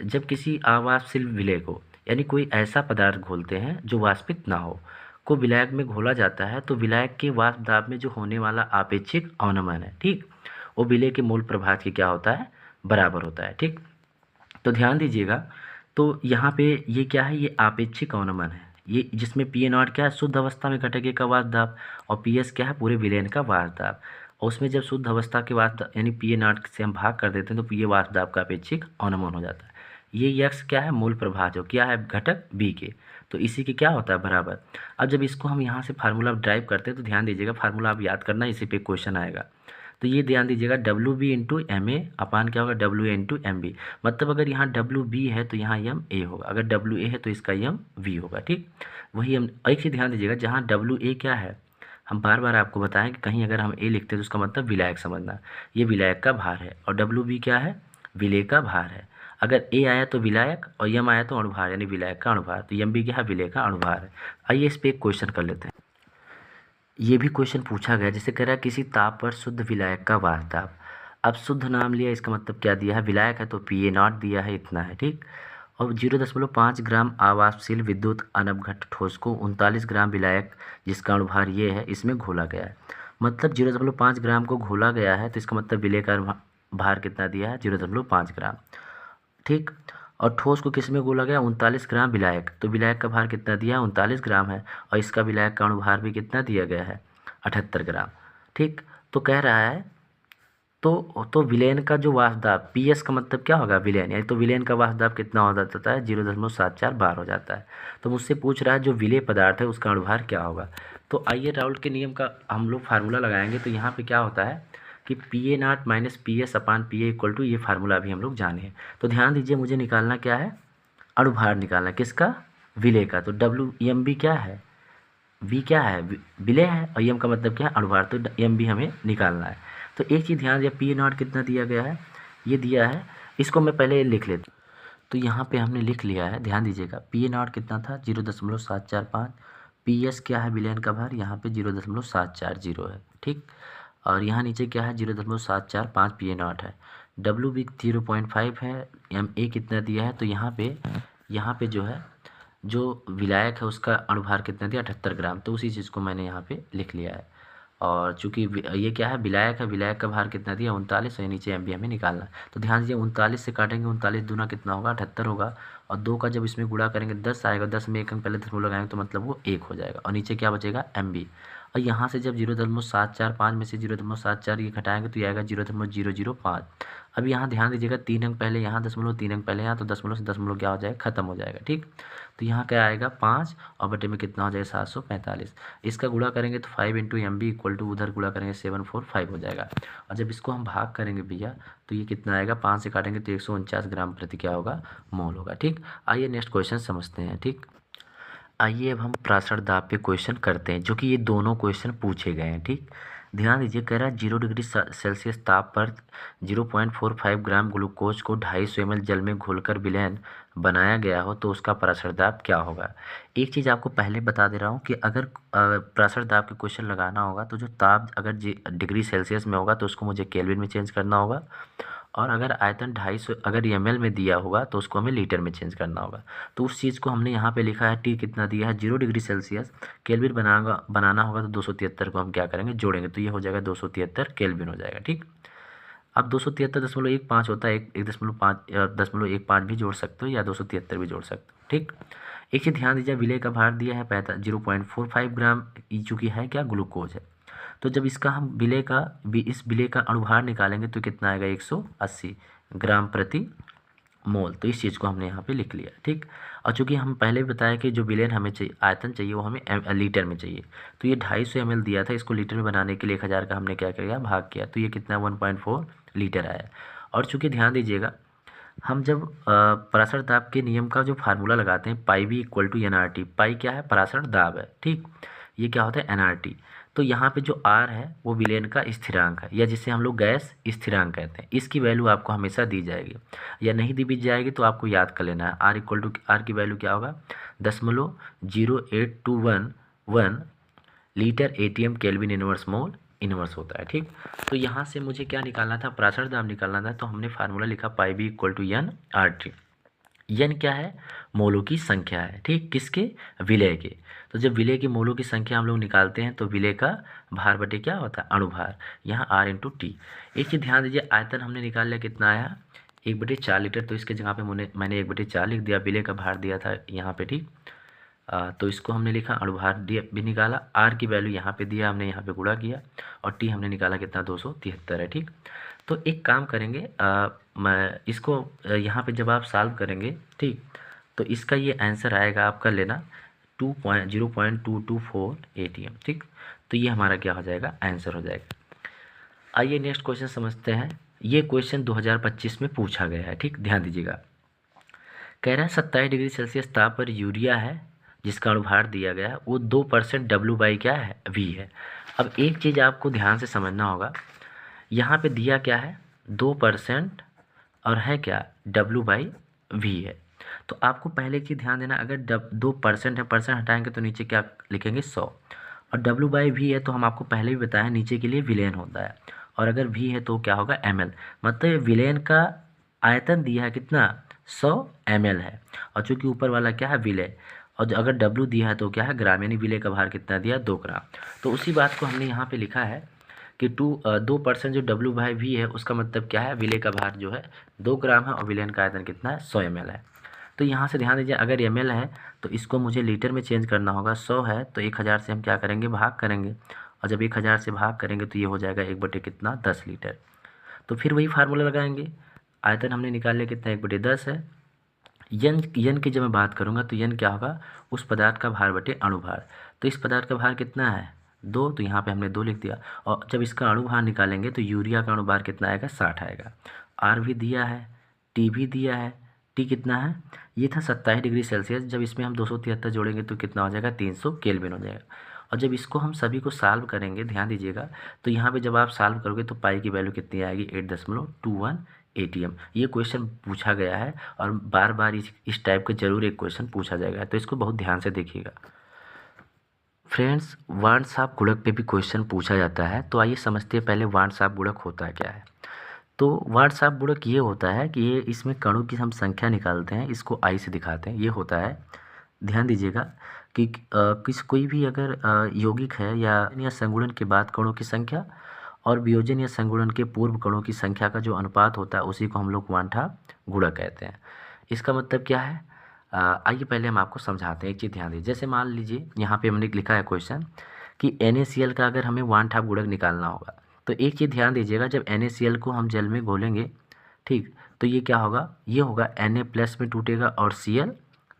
जब किसी अवाष्पशील विलेय को, यानी कोई ऐसा पदार्थ घोलते हैं जो वाष्पित ना हो, को विलायक में घोला जाता है, तो विलायक के वाष्प दाब में जो होने वाला आपेक्षिक अवनमन है, ठीक, वो विलेय के मूल प्रभाव के क्या होता है, बराबर होता है। ठीक, तो ध्यान दीजिएगा, तो यहाँ पे ये क्या है, ये आपेक्षिक अवनमन है, ये जिसमें पी ए नॉट क्या है, शुद्ध अवस्था में घटक ए का वाष्प दाब, और पी एस क्या है, पूरे विलेन का वाष्प दाब। और उसमें जब शुद्ध अवस्था के वाष्प यानी पी ए नॉट से हम भाग कर देते हैं तो पी ए वाष्प दाब का अपेक्षिक अवनमन हो जाता है। ये यक्स क्या है, मूल प्रभाजक क्या है, घटक बी के, तो इसी के क्या होता है, बराबर। अब जब इसको हम यहाँ से फार्मूला ड्राइव करते हैं तो ध्यान दीजिएगा, फार्मूला आप याद करना, इसी पे क्वेश्चन आएगा। तो ये ध्यान दीजिएगा, W B into M A upon क्या होगा, W A into M B. मतलब अगर यहाँ डब्ल्यू बी है तो यहाँ एम ए होगा, अगर डब्ल्यू ए है तो इसका एम वी होगा। ठीक, वही हम एक ही ध्यान दीजिएगा, जहाँ डब्ल्यू ए क्या है, हम बार बार आपको बताएं कि कहीं अगर हम ए लिखते हैं तो उसका मतलब विलायक समझना, ये विलायक का भार है, और डब्ल्यू बी क्या है, विलेय का भार है। अगर ए आया तो विलायक और यम आया तो अणुभार यानी विलायक का अणुभार, तो यम भी क्या है, विलेय का अणुभार है। आइए इस पर एक क्वेश्चन कर लेते हैं। ये भी क्वेश्चन पूछा गया, जैसे कह रहा है किसी ताप पर शुद्ध विलायक का वाष्प दाब। अब शुद्ध नाम लिया, इसका मतलब क्या दिया है, विलायक है तो पी ए नॉट दिया है, इतना है। ठीक, और 0.5 ग्राम अवाष्पशील विद्युत अनवघट ठोस को 39 ग्राम विलायक जिसका अणुभार ये है इसमें घोला गया है। मतलब 0.5 ग्राम को घोला गया है, तो इसका मतलब विलेय का भार कितना दिया है, 0.5 ग्राम। ठीक, और ठोस को किस में घोला गया, 39 ग्राम विलायक, तो विलायक का भार कितना दिया है, 39 ग्राम है, और इसका विलायक का अणुभार भी कितना दिया गया है, 78 ग्राम। ठीक, तो कह रहा है तो विलेन का जो वाष्प दाब PS का मतलब क्या होगा, विलेन, यानी तो विलेन का वाष्प दाब कितना हो जाता है, 0.74 बार हो जाता है। तो मुझसे पूछ रहा है जो विलेय पदार्थ है उसका अणुभार क्या होगा। तो आइए राउल्ट के नियम का हम लोग फार्मूला लगाएंगे। तो यहाँ पे क्या होता है कि PA0 minus PS upon PA equal to, ये फार्मूला अभी हम लोग जाने हैं। तो ध्यान दीजिए, मुझे निकालना क्या है, अणुभार निकालना, किसका, विलेय का। तो WMB क्या है, बी क्या है, विलेय है, और एम का मतलब क्या है, अणुभार। तो MB हमें निकालना है। तो एक चीज़ ध्यान दिया, P0 कितना दिया गया है, ये दिया है, इसको मैं पहले लिख लेता हूँ। तो यहाँ पे हमने लिख लिया है, ध्यान दीजिएगा, P0 कितना था, 0.745। PS क्या है, विलेयन का भार, यहाँ पे 0.740 है, ठीक। और यहाँ नीचे क्या है, 0.745 PA0 है। W भी 0.5 है। MA कितना दिया है, तो यहाँ पे जो है, जो विलायक है उसका अणुभार कितना दिया, 78 ग्राम। तो उसी चीज़ को मैंने यहाँ पे लिख लिया है। और चूंकि ये क्या है, विलायक है, विलायक का भार कितना दिया, 39, और नीचे MB हमें निकालना है। तो ध्यान दीजिए, 39 से काटेंगे, 39 दूना कितना होगा, 78 होगा। और 2 का जब इसमें गुणा करेंगे 10 आएगा, 10 में एक अंक पहले दशमलव लगाएंगे तो मतलब वो 1 हो जाएगा। और नीचे क्या बचेगा, MB। और यहाँ से जब 0.745 में से 0.74 ये घटाएंगे तो ये आएगा 0.005। अब यहाँ ध्यान दीजिएगा, 3 अंक पहले यहाँ दशमलव, 3 अंक पहले यहाँ, तो दशमलव से दशमलव क्या हो जाएगा, खत्म हो जाएगा, ठीक। तो यहाँ क्या आएगा, 5, और बटे में कितना हो जाएगा, 745। इसका गुणा करेंगे तो 5 इंटू MB इक्वल टू, उधर गुणा करेंगे 745 हो जाएगा। और जब इसको हम भाग करेंगे भैया, तो ये कितना आएगा, 5 से काटेंगे तो 149 ग्राम प्रति क्या होगा, मोल होगा, ठीक। आइए नेक्स्ट क्वेश्चन समझते हैं, ठीक। आइए अब हम प्रासर दाब पे क्वेश्चन करते हैं, जो कि ये दोनों क्वेश्चन पूछे गए हैं, ठीक। ध्यान दीजिए, कह रहा है 0 डिग्री सेल्सियस ताप पर 0.45 ग्राम ग्लूकोज को 250 ml जल में घोलकर विलयन बनाया गया हो तो उसका प्रासर दाब क्या होगा। एक चीज़ आपको पहले बता दे रहा हूँ कि अगर प्रासर दाब के क्वेश्चन लगाना होगा तो जो ताप अगर डिग्री सेल्सियस में होगा तो उसको मुझे केल्विन में चेंज करना होगा। और अगर आयतन 250 अगर ml में दिया होगा तो उसको हमें लीटर में चेंज करना होगा। तो उस चीज़ को हमने यहाँ पे लिखा है, T कितना दिया है, 0 डिग्री सेल्सियस, केल्विन बनाना होगा तो 273 को हम क्या करेंगे, जोड़ेंगे, तो ये हो जाएगा 273 केल्विन हो जाएगा, ठीक। अब 273.15 होता है, 1.15 भी जोड़ सकते हो या 273 भी जोड़ सकते हो, ठीक। एक चीज़ ध्यान दीजिए, विलेय का भार दिया है 0.45 ग्राम, चूँकि है क्या, ग्लूकोज है। तो जब इसका हम इस विलेय का अणुभार निकालेंगे तो कितना आएगा, 180 ग्राम प्रति मोल। तो इस चीज़ को हमने यहाँ पे लिख लिया, ठीक। और चूंकि हम पहले भी बताया कि जो विलेयन हमें चाहिए, आयतन चाहिए, वो हमें लीटर में चाहिए। तो ये 250 ml दिया था, इसको लीटर में बनाने के लिए 1000 का हमने क्या किया, भाग किया, तो ये कितना 1.4 लीटर आया। और चूंकि ध्यान दीजिएगा, हम जब परासर दाब के नियम का जो फार्मूला लगाते हैं, पाई बी इक्वल टू NRT, पाई क्या है, परासर दाब है, ठीक। ये क्या होता है, NRT। तो यहाँ पे जो R है वो विलेयन का स्थिरांक है, या जिसे हम लोग गैस स्थिरांक कहते हैं। इसकी वैल्यू आपको हमेशा दी जाएगी, या नहीं दी भी जाएगी तो आपको याद कर लेना है। R इक्वल टू, R की वैल्यू क्या होगा, 0.0821 litre ATM kelvin inverse mole inverse होता है, ठीक। तो यहाँ से मुझे क्या निकालना था, परासर दाब निकालना था। तो हमने फार्मूला लिखा, पाई बी इक्वल टू NRT। यन क्या है, मोलों की संख्या है, ठीक, किसके, विलेय के। तो जब विलेय की मोलों की संख्या हम लोग निकालते हैं तो विलेय का भार बटे क्या होता है, अणुभार, यहाँ R इंटू टी। एक चीज़ ध्यान दीजिए, आयतन हमने निकाल लिया, कितना आया, 1/4 लीटर। तो इसके जगह पे मैंने 1/4 लिख दिया, विलेय का भार दिया था यहाँ पे, ठीक। तो इसको हमने लिखा, अणुभार दिया भी निकाला, R की वैल्यू यहाँ पे दिया, हमने यहाँ पे गुणा किया, और T हमने निकाला कितना, 273 है, ठीक। तो एक काम करेंगे, मैं इसको यहाँ पे जब आप सॉल्व करेंगे, ठीक, तो इसका ये आंसर आएगा, आप कर लेना 0.224 ATM, ठीक। तो ये हमारा क्या हो जाएगा, आंसर हो जाएगा। आइए नेक्स्ट क्वेश्चन समझते हैं। ये क्वेश्चन 2025 में पूछा गया है, ठीक, ध्यान दीजिएगा। कह रहा है 27 डिग्री सेल्सियस ताप पर यूरिया है जिसका अणुभार दिया गया है, वो 2% W बाई क्या है, V है। अब एक चीज़ आपको ध्यान से समझना होगा, यहाँ पे दिया क्या है, 2%, और है क्या, W बाई V है। तो आपको पहले एक चीज़ ध्यान देना, अगर 2% है, परसेंट हटाएंगे तो नीचे क्या लिखेंगे, 100, और W बाई V है तो हम आपको पहले भी बताया नीचे के लिए विलेयन होता है, और अगर V है तो क्या होगा, ml। मतलब विलेयन का आयतन दिया है कितना, 100 ml है, और चूंकि ऊपर वाला क्या है, विलेय, और अगर W दिया है तो क्या है, ग्राम, यानी विलेय का भार कितना दिया, 2 ग्राम। तो उसी बात को हमने यहाँ पे लिखा है कि 2% जो W बाई V है उसका मतलब क्या है, विलेय का भार जो है 2 ग्राम है, और विलेयन का आयतन कितना है, 100 ml है। तो यहाँ से ध्यान दीजिए, अगर ml है तो इसको मुझे लीटर में चेंज करना होगा, 100 है तो 1000 से हम क्या करेंगे, भाग करेंगे, और जब 1000 से भाग करेंगे तो ये हो जाएगा 1 बटे कितना, 10 लीटर। तो फिर वही फार्मूला लगाएंगे। आयतन हमने निकाल लिया कितना, 1/10 है। यन की जब मैं बात करूँगा तो यन क्या होगा, उस पदार्थ का भार बटे अणुभार। तो इस पदार्थ का भार कितना है, 2, तो यहाँ पे हमने 2 लिख दिया। और जब इसका अणुभार निकालेंगे तो यूरिया का अणुभार कितना आएगा, 60 आएगा। आर भी दिया है, टी भी दिया है। टी कितना है, ये था 27 डिग्री सेल्सियस। जब इसमें हम 273 जोड़ेंगे तो कितना हो जाएगा, 300 केल्विन हो जाएगा। और जब इसको हम सभी को सॉल्व करेंगे, ध्यान दीजिएगा, तो यहाँ पे जब आप सॉल्व करोगे तो पाई की वैल्यू कितनी आएगी, 8.21 ATM। ये क्वेश्चन पूछा गया है और बार बार इस टाइप का जरूर एक क्वेश्चन पूछा जाएगा, तो इसको बहुत ध्यान से देखिएगा। फ्रेंड्स, वार्ड साफ गुणक पे भी क्वेश्चन पूछा जाता है, तो आइए समझते हैं पहले वार्ड साफ गुणक होता है क्या है। तो वार्ड साफ गुणक ये होता है कि ये इसमें कणों की हम संख्या निकालते हैं, इसको आई से दिखाते हैं। ये होता है, ध्यान दीजिएगा कि कोई भी अगर यौगिक है या संगुणन के बाद कणों की संख्या और वियोजन या संगुणन के पूर्व कणों की संख्या का जो अनुपात होता है उसी को हम लोग वांठा गुणक कहते हैं। इसका मतलब क्या है, आइए पहले हम आपको समझाते हैं। एक चीज़ ध्यान दीजिए, जैसे मान लीजिए यहाँ पे हमने लिखा है क्वेश्चन कि NaCl का अगर हमें वांठा गुणक निकालना होगा, तो एक चीज़ ध्यान दीजिएगा, जब NaCl को हम जल में घोलेंगे, ठीक, तो ये क्या होगा, ये होगा Na+ में टूटेगा और Cl-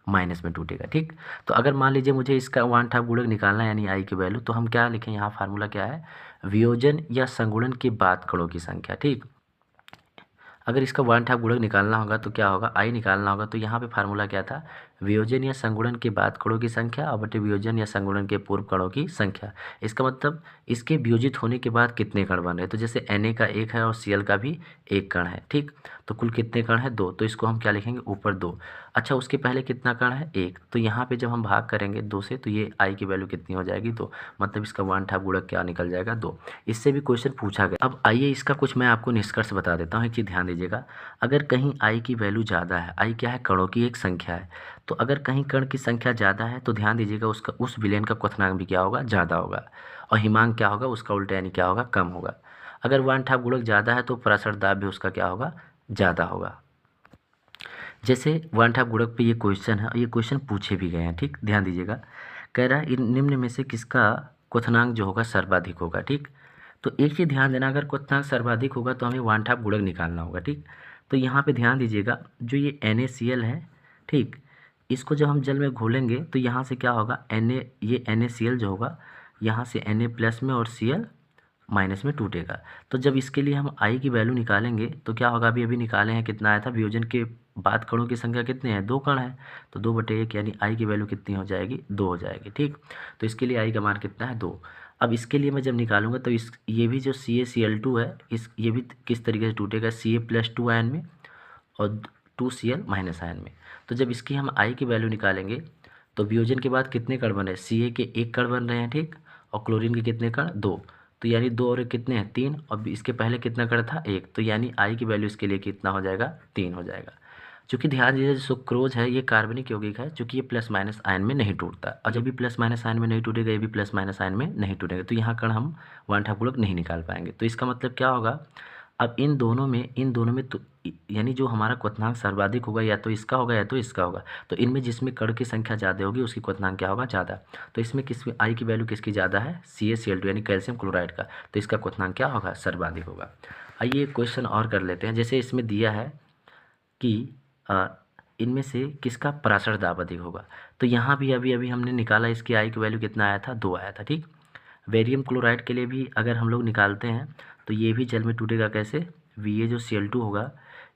में टूटेगा। ठीक, तो अगर मान लीजिए मुझे इसका वांठा गुणक निकालना है यानी आई की वैल्यू, तो हम क्या लिखें, यहाँ फार्मूला क्या है, वियोजन या संगुणन के बाद कणों की संख्या। ठीक, अगर इसका वांठा गुणक निकालना होगा तो क्या होगा, आई निकालना होगा, तो यहाँ पे फार्मूला क्या था, वियोजन या संगुणन के बाद कणों की संख्या और बटे वियोजन या संगुणन के पूर्व कणों की संख्या। इसका मतलब इसके वियोजित होने के बाद कितने कण बन रहे हैं, तो जैसे Na का 1 है और Cl का भी 1 कण है। ठीक, तो कुल कितने कण है, 2, तो इसको हम क्या लिखेंगे, ऊपर 2। अच्छा, उसके पहले कितना कण है, 1, तो यहाँ पे जब हम भाग करेंगे 2 से तो ये आई की वैल्यू कितनी हो जाएगी, 2, मतलब इसका वांठा गुणक क्या निकल जाएगा, 2। इससे भी क्वेश्चन पूछा गया। अब आइए इसका कुछ मैं आपको निष्कर्ष बता देता हूँ। एक चीज़ ध्यान दीजिएगा, अगर कहीं आई की वैल्यू ज़्यादा है, आई क्या है, कणों की एक संख्या है, तो अगर कहीं कण की संख्या ज़्यादा है तो ध्यान दीजिएगा उसका उस विलयन का क्वथनांक भी क्या होगा, ज़्यादा होगा, और हिमांक क्या होगा, उसका उल्टा यानी क्या होगा, कम होगा। अगर वांठा गुणक ज़्यादा है तो पराशर दाब भी उसका क्या होगा, ज़्यादा होगा। जैसे वांठा गुणक पे ये क्वेश्चन है, ये क्वेश्चन पूछे भी गए हैं। ठीक, ध्यान दीजिएगा, कह रहा है इन निम्न में से किसका क्वथनांक जो होगा सर्वाधिक होगा। ठीक, तो एक चीज़ ध्यान देना, अगर क्वथनांक सर्वाधिक होगा तो हमें वांठा गुणक निकालना होगा। ठीक, तो यहाँ पे ध्यान दीजिएगा, जो ये NaCl है, ठीक, इसको जब हम जल में घोलेंगे तो यहाँ से क्या होगा, ये NaCl जो होगा यहाँ से Na+ में और Cl- में टूटेगा। तो जब इसके लिए हम आई की वैल्यू निकालेंगे तो क्या होगा, अभी अभी निकाले हैं, कितना आया था, वियोजन के बाद कणों की संख्या कितने हैं, 2 कण है, तो 2/1 यानी आई की वैल्यू कितनी हो जाएगी, 2 हो जाएगी। ठीक, तो इसके लिए आई का मान कितना है, 2। अब इसके लिए मैं जब निकालूंगा तो ये भी जो CaCl2 है, ये भी किस तरीके से टूटेगा, Ca+2 आयन में और 2Cl- आयन में। तो जब इसकी हम आई की वैल्यू निकालेंगे तो वियोजन के बाद कितने कण बन रहे हैं, Ca के 1 कण बन रहे हैं, ठीक, और क्लोरीन के कितने कण, 2, तो यानी 2 और 1 कितने हैं, 3, और इसके पहले कितना कण था, 1, तो यानी आई की वैल्यू इसके लिए कितना हो जाएगा, 3 हो जाएगा। चूँकि ध्यान दीजिए, जो सुक्रोज है ये कार्बनिक यौगिक है, चूँकि ये +- आयन में नहीं टूटता, और जब भी +- आयन में नहीं टूटेगा, ये भी +- आयन में नहीं टूटेगा, तो यहाँ कण हम वांठा गुणक नहीं निकाल पाएंगे। तो इसका मतलब क्या होगा, अब इन दोनों में तो यानी जो हमारा क्वथनांक सर्वाधिक होगा या तो इसका होगा या तो इसका होगा, तो इनमें जिसमें कण की संख्या ज़्यादा होगी उसकी क्वथनांक क्या होगा, ज़्यादा। तो इसमें किसमें आई की वैल्यू किसकी ज़्यादा है, CaCl2 यानी कैल्शियम क्लोराइड का, तो इसका क्वथनांक क्या होगा, सर्वाधिक होगा। आइए एक क्वेश्चन और कर लेते हैं। जैसे इसमें दिया है कि इनमें से किसका पराशर दाब अधिक होगा, तो यहाँ भी अभी अभी हमने निकाला, इसकी आई की वैल्यू कितना आया था, 2 आया था। ठीक, बेरियम क्लोराइड के लिए भी अगर हम लोग निकालते हैं तो ये भी जल में टूटेगा कैसे, Va जो Cl2 होगा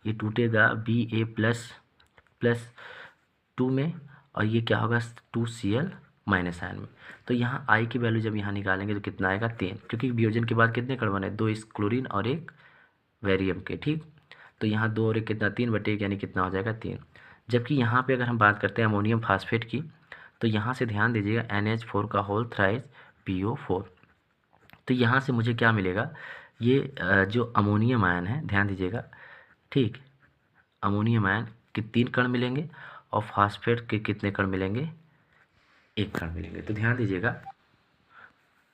ये टूटेगा Ba++2 में, और ये क्या होगा, 2Cl- आयन में। तो यहाँ आई की वैल्यू जब यहाँ निकालेंगे तो कितना आएगा, 3, क्योंकि वियोजन के बाद कितने कण बने, 2 इस क्लोरीन और 1 बेरियम के। ठीक, तो यहाँ 2 और 1 कितना, 3/1 यानी कितना हो जाएगा, 3। जबकि यहाँ पे अगर हम बात करते हैं अमोनियम फास्फेट की, तो यहाँ से ध्यान दीजिएगा NH4 का होल थ्राइस PO4, तो यहाँ से मुझे क्या मिलेगा, ये जो अमोनियम आयन है, ध्यान दीजिएगा, ठीक, अमोनियम आयन के 3 कण मिलेंगे और फास्फेट के कितने कण मिलेंगे, 1 कण मिलेंगे। तो ध्यान दीजिएगा,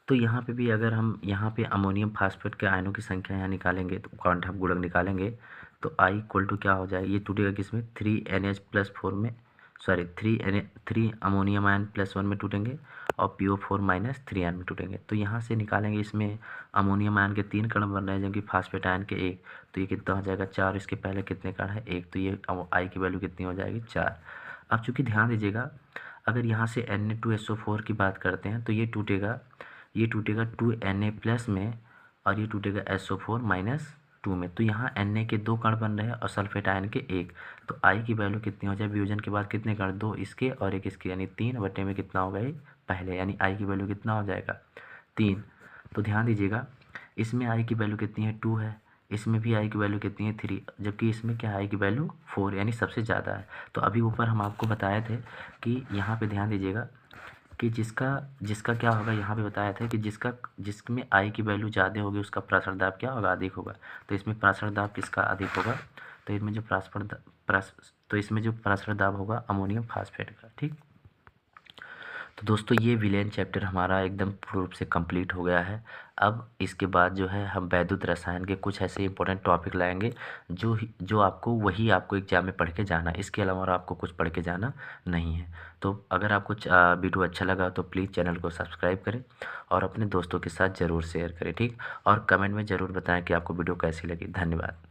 तो यहाँ पे भी अगर हम यहाँ पे अमोनियम फास्फेट के आयनों की संख्या यहाँ निकालेंगे, तो क्वांटम गुणक निकालेंगे, तो I इक्वल टू क्या हो जाएगा, ये टूटेगा किसमें, 3NH+4 में, सॉरी 3 अमोनियम आयन +1 में टूटेंगे और PO4 -3 में टूटेंगे। तो यहाँ से निकालेंगे, इसमें अमोनियम आयन के 3 कण बन रहे हैं जबकि फास्फेट आयन के 1, तो ये कितना हो जाएगा 4। इसके पहले कितने कण है 1, तो ये आई की वैल्यू कितनी हो जाएगी 4। अब चूँकि ध्यान दीजिएगा, अगर यहाँ से Na2SO4 की बात करते हैं तो ये टूटेगा 2Na+ में और ये टूटेगा SO4 -2 में। तो यहाँ Na के 2 कण बन रहे हैं और सल्फेट आयन के 1, तो आई की वैल्यू कितनी हो जाए, वियोजन के बाद कितने कण, 2 इसके और 1 इसके, यानी 3 बटे में कितना होगा ये पहले, यानी आई की वैल्यू कितना हो जाएगा 3। तो ध्यान दीजिएगा, इसमें आई की वैल्यू कितनी है 2 है, इसमें भी आई की वैल्यू कितनी है 3, जबकि इसमें क्या आई की वैल्यू 4, यानी सबसे ज़्यादा है। तो अभी ऊपर हम आपको बताए थे कि यहाँ पे ध्यान दीजिएगा कि जिसका क्या होगा, यहाँ पे बताया था कि जिसमें आई की वैल्यू ज़्यादा होगी उसका प्रासरण दाब क्या होगा, अधिक होगा। तो इसमें प्रासरण दाब किसका अधिक होगा, तो इसमें जो प्रासरण दाब होगा अमोनियम फास्फेट का। ठीक, तो दोस्तों ये विलेन चैप्टर हमारा एकदम पूर्ण रूप से कंप्लीट हो गया है। अब इसके बाद जो है हम वैद्युत रसायन के कुछ ऐसे इंपॉर्टेंट टॉपिक लाएंगे जो आपको एग्जाम में पढ़ के जाना, इसके अलावा और आपको कुछ पढ़ के जाना नहीं है। तो अगर आपको वीडियो अच्छा लगा तो प्लीज़ चैनल को सब्सक्राइब करें और अपने दोस्तों के साथ ज़रूर शेयर करें। ठीक, और कमेंट में ज़रूर बताएं कि आपको वीडियो कैसी लगी। धन्यवाद।